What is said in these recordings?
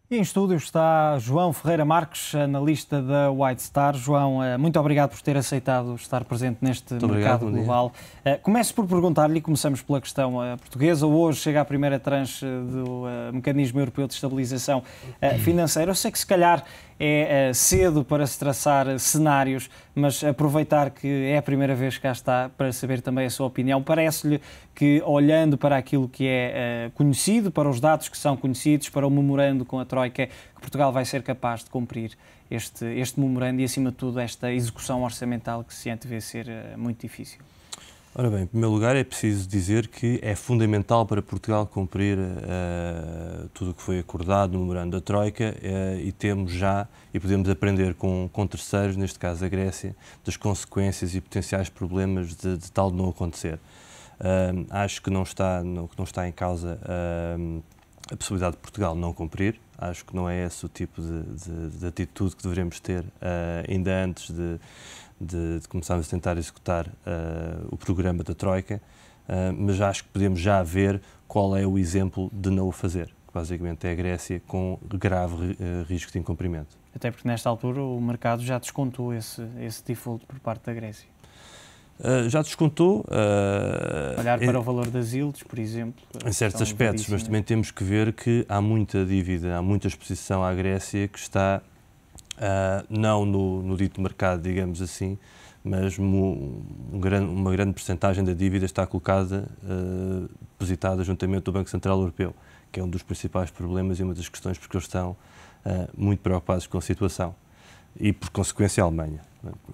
E em estúdio está João Ferreira Marques, analista da White Star. João, muito obrigado por ter aceitado estar presente neste mercado global. Começo por perguntar-lhe, começamos pela questão portuguesa. Hoje chega a primeira tranche do Mecanismo Europeu de Estabilização Financeira. Eu sei que se calhar é cedo para se traçar cenários, mas aproveitar que é a primeira vez que cá está para saber também a sua opinião. Parece-lhe que, olhando para aquilo que é conhecido, para os dados que são conhecidos, para o memorando com a Troika, que Portugal vai ser capaz de cumprir este memorando e, acima de tudo, esta execução orçamental que se antevê ser muito difícil? Ora bem, em primeiro lugar é preciso dizer que é fundamental para Portugal cumprir tudo o que foi acordado no memorando da Troika e temos já, e podemos aprender com terceiros, neste caso a Grécia, das consequências e potenciais problemas de tal não acontecer. Acho que não está em causa a possibilidade de Portugal não cumprir. Acho que não é esse o tipo de atitude que devemos ter ainda antes de começarmos a tentar executar o programa da Troika, mas acho que podemos já ver qual é o exemplo de não o fazer, que basicamente é a Grécia com grave risco de incumprimento. Até porque nesta altura o mercado já descontou esse default por parte da Grécia. Já descontou. Olhar para o valor das yields, por exemplo. Em certos aspectos, mas também temos que ver que há muita dívida, há muita exposição à Grécia que está não no dito mercado, digamos assim, mas uma grande percentagem da dívida está colocada, depositada juntamente do Banco Central Europeu, que é um dos principais problemas e uma das questões porque eles estão muito preocupados com a situação. E, por consequência, a Alemanha,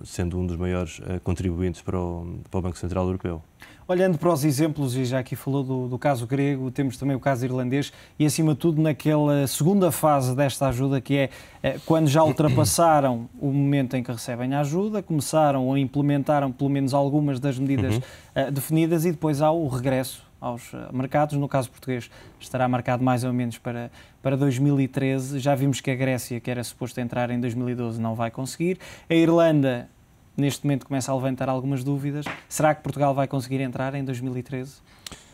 sendo um dos maiores contribuintes para o Banco Central Europeu. Olhando para os exemplos, e já aqui falou do caso grego, temos também o caso irlandês e, acima de tudo, naquela segunda fase desta ajuda, que é quando já ultrapassaram o momento em que recebem a ajuda, começaram ou implementaram pelo menos algumas das medidas definidas e depois há o regresso aos mercados. No caso português estará marcado mais ou menos para 2013. Já vimos que a Grécia, que era suposto entrar em 2012, não vai conseguir. A Irlanda, neste momento, começa a levantar algumas dúvidas. Será que Portugal vai conseguir entrar em 2013?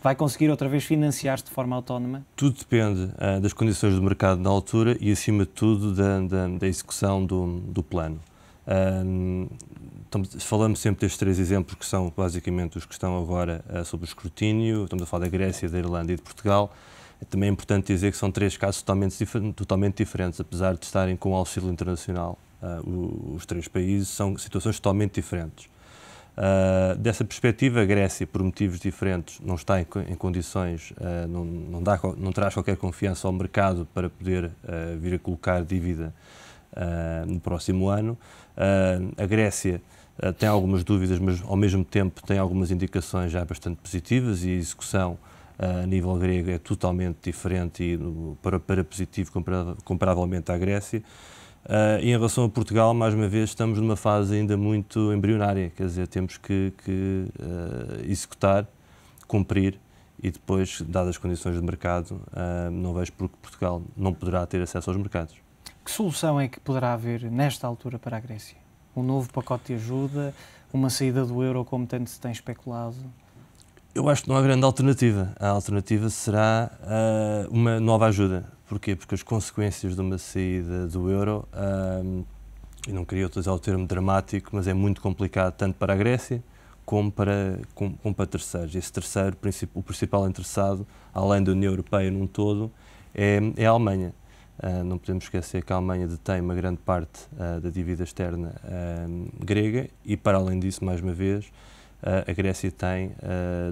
Vai conseguir outra vez financiar-se de forma autónoma? Tudo depende das condições do mercado na altura e, acima de tudo, da execução do plano. Falamos sempre destes três exemplos que são basicamente os que estão agora sob o escrutínio. Estamos a falar da Grécia, da Irlanda e de Portugal. Também é importante dizer que são três casos totalmente diferentes, apesar de estarem com auxílio internacional. Os três países são situações totalmente diferentes. Dessa perspectiva, a Grécia, por motivos diferentes, não está em condições, não traz qualquer confiança ao mercado para poder vir a colocar dívida no próximo ano. A Grécia tem algumas dúvidas, mas ao mesmo tempo tem algumas indicações já bastante positivas e a execução a nível grego é totalmente diferente e para positivo comparavelmente à Grécia. E em relação a Portugal, mais uma vez, estamos numa fase ainda muito embrionária, quer dizer, temos que executar, cumprir e depois, dadas as condições de mercado, não vejo porque Portugal não poderá ter acesso aos mercados. Que solução é que poderá haver nesta altura para a Grécia? Um novo pacote de ajuda, uma saída do euro como tanto se tem especulado? Eu acho que não há grande alternativa. A alternativa será uma nova ajuda. Porquê? Porque as consequências de uma saída do euro, eu não queria utilizar o termo dramático, mas é muito complicado tanto para a Grécia como para terceiros. Esse terceiro, o principal interessado, além da União Europeia num todo, é a Alemanha. Não podemos esquecer que a Alemanha detém uma grande parte da dívida externa grega e, para além disso, mais uma vez, a Grécia tem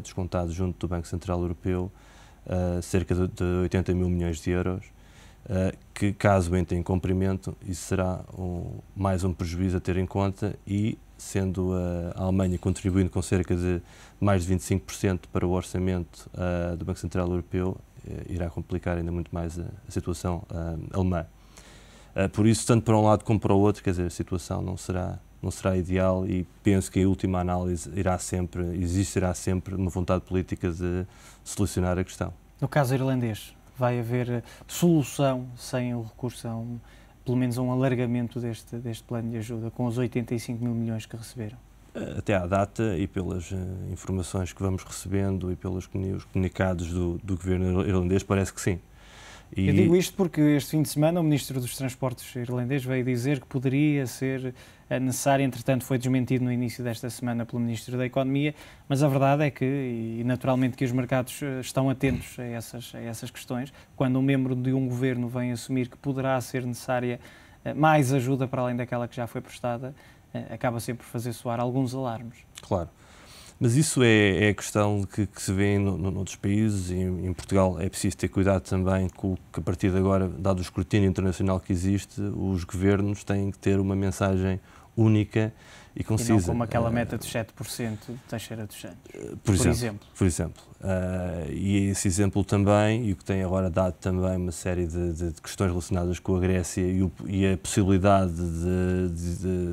descontado junto do Banco Central Europeu cerca de 80 mil milhões de euros, que, caso entre em cumprimento, isso será mais um prejuízo a ter em conta e, sendo a Alemanha contribuindo com cerca de mais de 25% para o orçamento do Banco Central Europeu, irá complicar ainda muito mais a situação alemã. Por isso, tanto para um lado como para o outro, quer dizer, a situação não será ideal e penso que, em última análise, existirá sempre uma vontade política de solucionar a questão. No caso irlandês, vai haver solução sem o recurso a pelo menos um alargamento deste plano de ajuda, com os 85 mil milhões que receberam? Até à data e pelas informações que vamos recebendo e pelos comunicados do governo irlandês, parece que sim. Eu digo isto porque este fim de semana o Ministro dos Transportes irlandês veio dizer que poderia ser necessário, entretanto foi desmentido no início desta semana pelo Ministro da Economia, mas a verdade é que, e naturalmente que os mercados estão atentos a essas questões, quando um membro de um governo vem assumir que poderá ser necessária mais ajuda para além daquela que já foi prestada, acaba sempre por fazer soar alguns alarmes. Claro. Mas isso é a questão que se vê em outros países, e em Portugal é preciso ter cuidado também com que a partir de agora, dado o escrutínio internacional que existe, os governos têm que ter uma mensagem única e concisa. E não como aquela meta de 7% de Teixeira dos Santos, por exemplo. E esse exemplo também, e o que tem agora dado também uma série de questões relacionadas com a Grécia e a possibilidade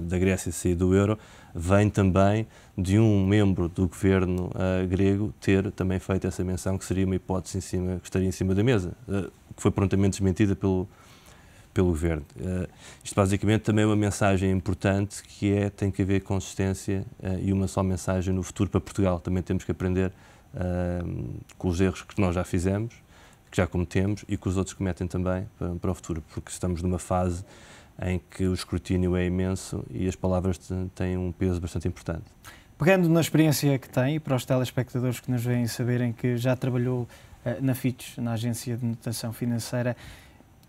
da Grécia sair do euro, vem também de um membro do governo grego ter também feito essa menção, que seria uma hipótese que estaria em cima da mesa, que foi prontamente desmentida pelo governo. Isto basicamente também é uma mensagem importante, que tem que haver consistência e uma só mensagem no futuro para Portugal. Também temos que aprender com os erros que nós já fizemos, que já cometemos e que os outros cometem também para o futuro, porque estamos numa fase em que o escrutínio é imenso e as palavras têm um peso bastante importante. Pegando na experiência que tem, e para os telespectadores que nos veem saberem que já trabalhou na Fitch, na Agência de Notação Financeira,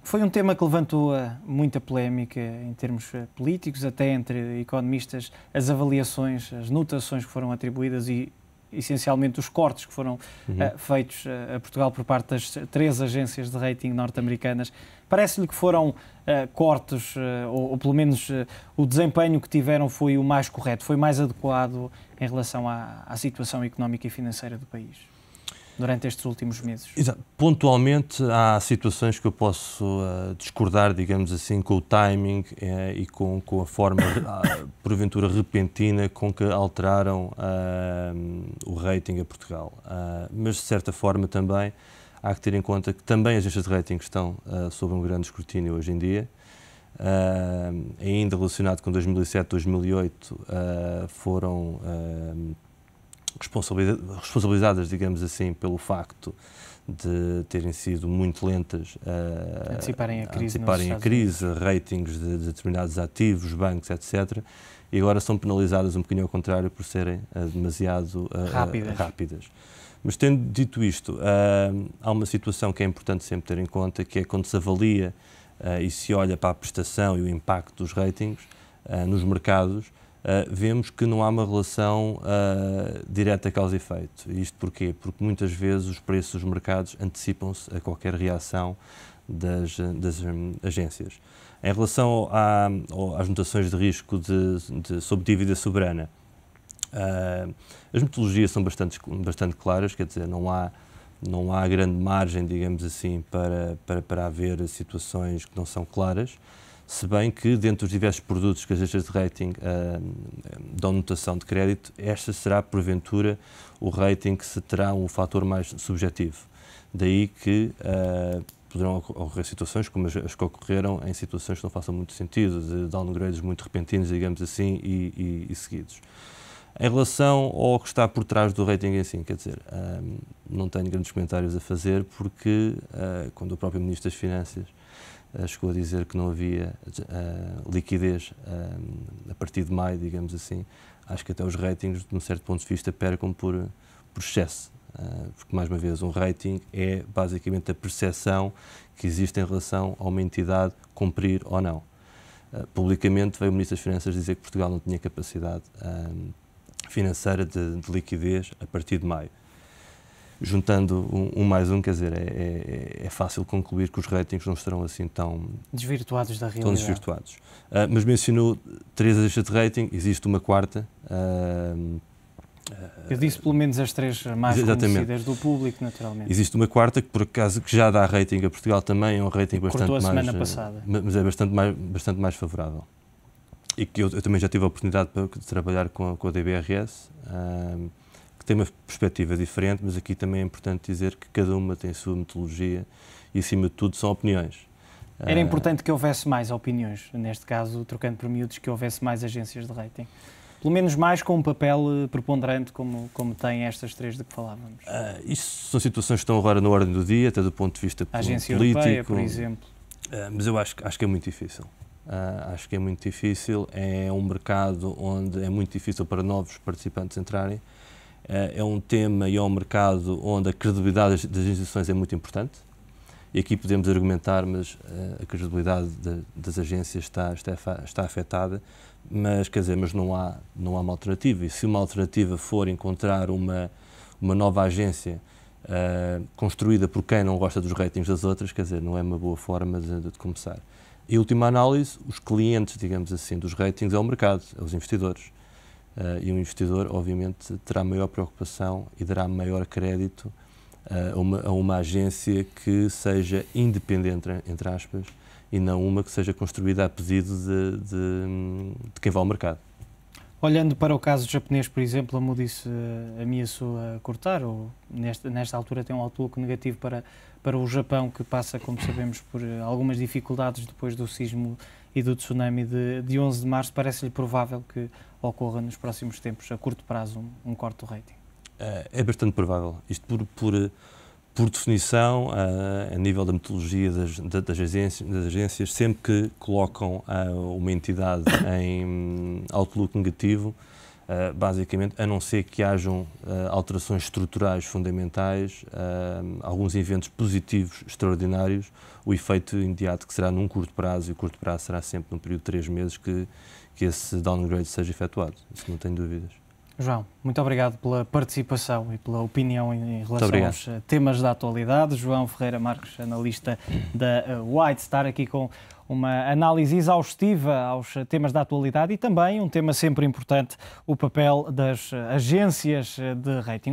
foi um tema que levantou muita polémica em termos políticos, até entre economistas, as avaliações, as notações que foram atribuídas e, essencialmente, os cortes que foram feitos a Portugal por parte das 3 agências de rating norte-americanas. Parece-lhe que foram cortes, ou pelo menos o desempenho que tiveram foi o mais correto, foi mais adequado em relação à situação económica e financeira do país durante estes últimos meses? Exato. Pontualmente há situações que eu posso discordar, digamos assim, com o timing e com a forma, porventura, repentina com que alteraram o rating a Portugal. Mas, de certa forma, também há que ter em conta que também as agências de rating estão sob um grande escrutínio hoje em dia. Ainda relacionado com 2007, 2008, foram responsabilizadas, digamos assim, pelo facto de terem sido muito lentas a anteciparem a crise, ratings de determinados ativos, bancos, etc. E agora são penalizadas um bocadinho ao contrário por serem demasiado rápidas. Mas tendo dito isto, há uma situação que é importante sempre ter em conta, que é quando se avalia e se olha para a prestação e o impacto dos ratings nos mercados, vemos que não há uma relação direta causa e efeito. Isto porquê? Porque muitas vezes os preços dos mercados antecipam-se a qualquer reação das agências. Em relação às notações de risco sobre dívida soberana, as metodologias são bastante claras, quer dizer, não há grande margem, digamos assim, para haver situações que não são claras. Se bem que, dentro dos diversos produtos que as agências de rating dão notação de crédito, esta será, porventura, o rating que se terá um fator mais subjetivo. Daí que poderão ocorrer situações como as que ocorreram em situações que não façam muito sentido, de downgrades muito repentinos, digamos assim, e seguidos. Em relação ao que está por trás do rating em si, quer dizer, não tenho grandes comentários a fazer, porque quando o próprio Ministro das Finanças chegou a dizer que não havia liquidez a partir de maio, digamos assim, acho que até os ratings, de um certo ponto de vista, percam por excesso. Porque, mais uma vez, um rating é basicamente a percepção que existe em relação a uma entidade cumprir ou não. Publicamente veio o Ministro das Finanças dizer que Portugal não tinha capacidade financeira de liquidez a partir de maio. Juntando um mais um, quer dizer, é fácil concluir que os ratings não estarão assim tão desvirtuados da realidade. Mas mencionou 3 agências de rating, existe uma quarta. Eu disse pelo menos as 3 mais conhecidas do público, naturalmente. Existe uma quarta que, por acaso, que já dá rating a Portugal também, é um rating bastante mais... semana passada. Mas é bastante mais favorável. E que eu também já tive a oportunidade de trabalhar com a DBRS, que tem uma perspectiva diferente, mas aqui também é importante dizer que cada uma tem a sua metodologia e, acima de tudo, são opiniões. Era importante que houvesse mais opiniões, neste caso, trocando por miúdos, que houvesse mais agências de rating. Pelo menos mais com um papel preponderante como tem estas três de que falávamos. Isso são situações que estão agora na ordem do dia, até do ponto de vista político. A Agência Europeia, por exemplo. Mas eu acho que é muito difícil. Acho que é muito difícil. É um mercado onde é muito difícil para novos participantes entrarem. É um tema e é um mercado onde a credibilidade das instituições é muito importante. E aqui podemos argumentar, mas a credibilidade das agências está afetada. Mas, quer dizer, mas não há uma alternativa. E se uma alternativa for encontrar uma nova agência construída por quem não gosta dos ratings das outras, quer dizer, não é uma boa forma de começar. E, última análise, os clientes, digamos assim, dos ratings é o mercado, é os investidores. E um investidor, obviamente, terá maior preocupação e dará maior crédito a uma agência que seja independente, entre aspas, e não uma que seja construída a pedido de quem vai ao mercado. Olhando para o caso japonês, por exemplo, a Moody's ameaçou a cortar, ou nesta altura tem um outlook negativo para o Japão, que passa, como sabemos, por algumas dificuldades depois do sismo e do tsunami de 11 de março. Parece-lhe provável que ocorra nos próximos tempos, a curto prazo, um corte do rating? É bastante provável. Isto por definição, a nível da metodologia das agências, sempre que colocam uma entidade em outlook negativo, basicamente, a não ser que hajam alterações estruturais fundamentais, alguns eventos positivos extraordinários, o efeito imediato que será num curto prazo, e o curto prazo será sempre num período de 3 meses que esse downgrade seja efetuado. Isso não tenho dúvidas. João, muito obrigado pela participação e pela opinião em relação aos temas da atualidade. João Ferreira Marques, analista da White Star, aqui com uma análise exaustiva aos temas da atualidade e também um tema sempre importante, o papel das agências de rating.